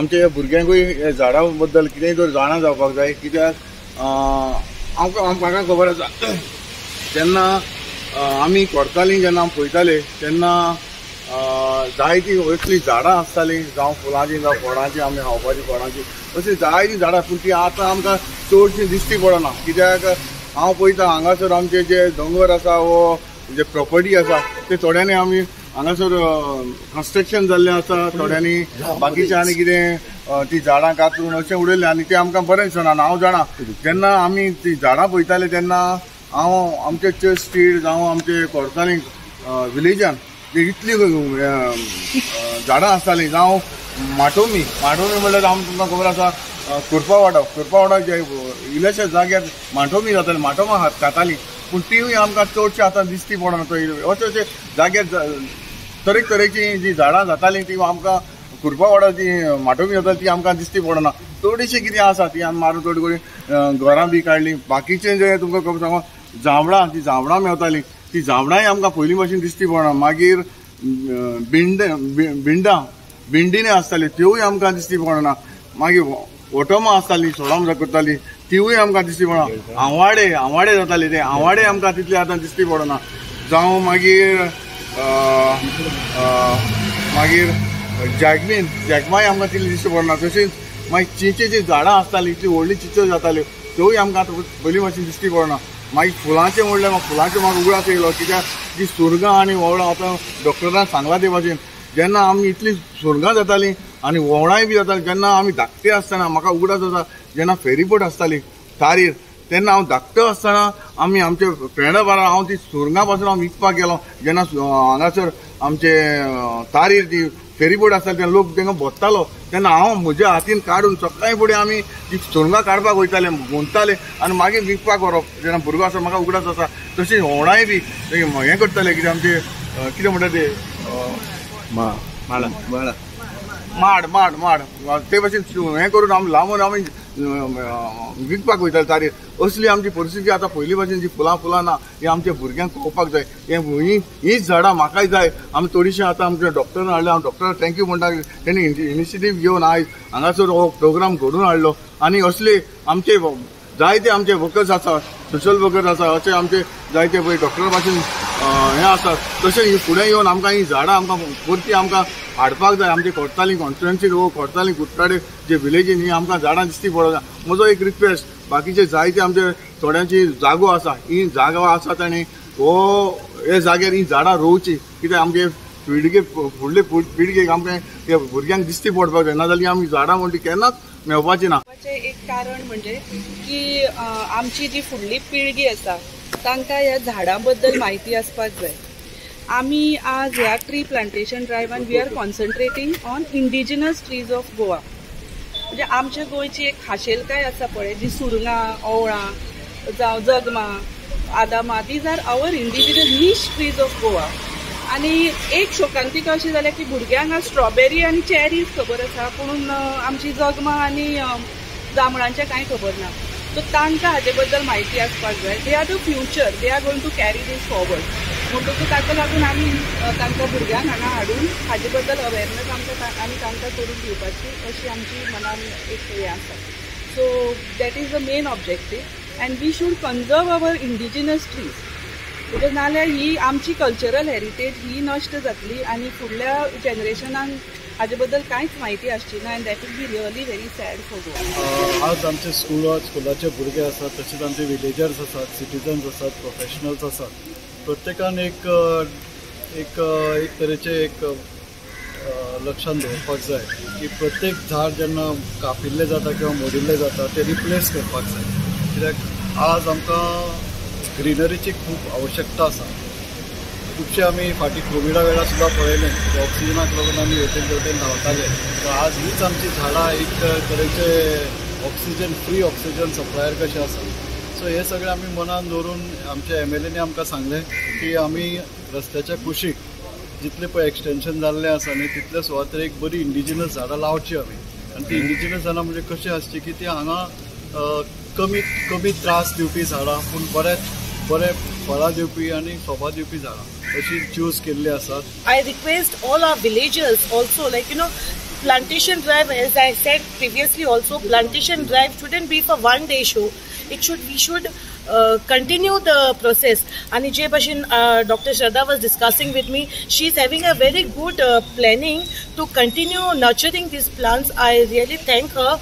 आमच्या भुरग्यांकूय झाडां बद्दल कितेंय तर जाणा जावपाक जाय, कित्याक म्हाका खबर आसा जेन्ना आमी करतालीं जेन्ना पळयताले तेन्ना जायतीं असलीं झाडां आसतालीं, जावं फुलांची जावं फळांची, आमी खावपाची फळांची अशीं जायतीं झाडां, पूण ती आतां आमकां चडशीं दिश्टी पडना। कित्याक हांव पळयतां हांगासर आमचे जे दोंगर आसा वो जे प्रॉपर्टी आसा ते थोड्यांनी आमी हांगासर कन्स्ट्रक्शन जाल्लें आसा, थोड्यांनी बाकीचे आनी कितें ती झाडां कातून अशें उडयलें आनी ते आमकां बरें दिसना। हांव जाणा जेन्ना आमी ती झाडां पळयताले तेन्ना हांव आमचे चर्च स्ट्रीट जावं आमचे कोर्तालीं विलेजान इतली झाडां आसतालीं, जावं माटोमी म्हणल्यार तुमकां खबर आसा कुरपा जे इल्लेशे जाग्यार माटोमी जाताली, माटोमा खातालीं, पूण तीवूय आमकां चडशी आतां दिश्टी पडना। अशे अशे जाग्यार तरेची जी झाडां जातालीं ती आमकां कुरपा जी माटोमी जाताली ती आमकां दिश्टी पडना। थोडीशी कितें आसा ती आमी मारून थोडी करून घरां बी काडलीं। बाकीचें जे तुमकां खबर सांगो जांबळां, ती जांबळां मेवतालीं, ती जांबळांय आमकां पयलीं भशेन दिश्टी पडना। मागीर भिंडिने आसताली त्योय आमकां दिश्टी पडना। मागीर ओटोमां आसतालीं, सोडाम करतालीं, तिवूय आमकां दिश्टी पडना। आंवाडे जाताले ते आंवाडे आमकां तितले आतां दिश्टी पडना। जावं मागीर जॅगमाय आमकां तितली दिश्टी पडना। तशीच मागीर चिंचेची झाडां आसतालीं, इतली व्हडली चिंचो जाताल्यो त्योय आमकां आतां पयलीं भशेन दिश्टी पडना। मागीर फुलांचें म्हणल्यार फुलांचें म्हाका उगडास येयलो, कित्याक जी सुरगां आनी वोवळां आतां डॉक्टरान सांगलां ते भाशेन जेन्ना आमी इतली सुरगां जातालीं आनी वोवळांय बी जातालीं तेन्ना आमी धाकटे आसतना म्हाका उगडास आसा जेन्ना फेरीबोट आसताली तारीर तेन्ना हांव धाकटो आसतना आमी आमचे फ्रेंडा बारा हांव ती सुरगां पासून हांव विकपाक गेलो। जेन्ना हांगासर आमचे तारीर ती फेरीबोट आसताली तेन्ना लोक तांकां भोत्तालो तेन्ना हांव म्हज्या हातीन काडून सकाळीं फुडें आमी ती सुरगां काडपाक वयताले, गुंतताले आनी मागीर विकपाक व्हरप। जेन्ना भुरगो आसा म्हाका उगडास आसा तशीं व्होवळांय बी हें करताले, कितें आमचे कितें म्हणटा ते माड ते भाशेन हें करून आमी लांबून आमी विकपाक वयताले तारीर। असली आमची परिस्थिती आतां पयलीं भाशेन जी फुलां ना ही आमच्या भुरग्यांक पळोवपाक जाय। हीच झाडां म्हाकाय जाय। आमी थोडीशीं आतां आमच्या डॉक्टरान हाडल्या, हांव डॉक्टराक थँक्यू म्हणटा, तेणी इनिशिएटीव घेवन आयज हांगासर हो प्रोग्राम घडोवन हाडलो। आनी असले आमचे जायते आमचे वर्कर्स आसा, सोशल वर्कर्स आसा, अशे आमचे जायते पळय डॉक्टर भाशेन हें आसात, तशें फुडें येवन आमकां ही झाडां आमकां परती आमकां हाडपाक जाय। आमचे कोर्तालीं कॉन्स्टिट्युएन्सीन वो कोर्तालीं कुट्टाडे जे विलेजीन ही आमकां झाडां दिश्टी पडोंक जाय। म्हजो एक रिक्वेस्ट, बाकीचे जायते आमचे थोड्यांची जागो आसा, ही जागो आसा ताणी हे जाग्यार ही झाडां रोवची, कित्याक आमचे फुडले पिळगेक आमकां ह्या भुरग्यांक दिश्टी पडपाक जाय, नाजाल्यार आमी झाडां म्हणटी केन्नाच मेवपाची ना। एक कारण म्हणजे की आमची जी फुडली पिळगी आसा तांकां ह्या झाडां बद्दल म्हायती आसपाक जाय। आमी आज ह्या ट्री प्लांटेशन ड्रायवान we are concentrating on indigenous trees of Goa. म्हणजे आमच्या गोंयची एक खाशेलकाय आसा पळय, जी सुरगां, ओवळां जावं जगमां, आदामां, these are our indigenous niche trees of Goa. आनी एक शोकांतिका अशी जाल्या की भुरग्यांक स्ट्रॉबेरी आनी चॅरीज खबर आसा, पूण आमची जगमां आनी जांबळांचें कांय खबर ना। सो तांकां हाचे बद्दल म्हायती आसपाक जाय। They are the future, they are going to carry this forward. म्हणटकूच ताका लागून आमी तांकां भुरग्यांक हांगा हाडून हाचे बद्दल अवेरनस आमी तांकां करून दिवपाची अशी आमची मनान एक हें आसा। So that is the main objective and we should conserve our indigenous trees, because नाल्यार ही आमची कल्चरल हेरिटेज ही नश्ट जातली आनी फुडल्या जनरेशनाक हाजे बद्दल कांयच म्हायती आसची ना, and that will be really very sad for Goa. आज आमचे स्कुलाचे भुरगे आसात, तशेंच आमचे विलेजर्स आसात, सिटीजन्स आसात, प्रोफेशनल्स आसात, प्रत्येकान एक तरेचे एक लक्षात दवरपाक जाय की प्रत्येक झाड जेन्ना कापिल्लें जाता किंवा मोडिल्लें जाता ते रिप्लेस करपाक जाय। कित्याक आज आमकां ग्रिनरीची खूब आवश्यकता आसा। खुबशे आमी फाटीं कोविडा वेळार सुद्दां पळयलें की ऑक्सिजनाक लागून आमी हेवटेन तेवटेन धांवताले, आज हीच आमची झाडां एक तरेचे ऑक्सिजन फ्री ऑक्सिजन सप्लायर कशें आसा। सो हे सगळें आमी मनान दवरून आमच्या MLAनी आमकां सांगलें की आमी रस्त्याच्या कुशीक जितले पळय एक्सटेंशन जाल्लें आसा न्ही तितले सुवातेर एक बरी इंडिजिनस झाडां लावची आमी। आनी ती इंडिजिनस झाडां म्हणजे कशी आसची की ती हांगा कमी त्रास दिवपी झाडां पूण बरे फळां दिवपी आनी शोभा दिवपी झाडां अशी चूज केल्ली आसात। I request all our villagers also, like plantation drive, as I said previously also, plantation drive shouldn't be for one day show. We should continue the process. And je bhashin Dr. Shraddha was discussing with me, she is having a very good planning to continue nurturing these plants. I really thank her.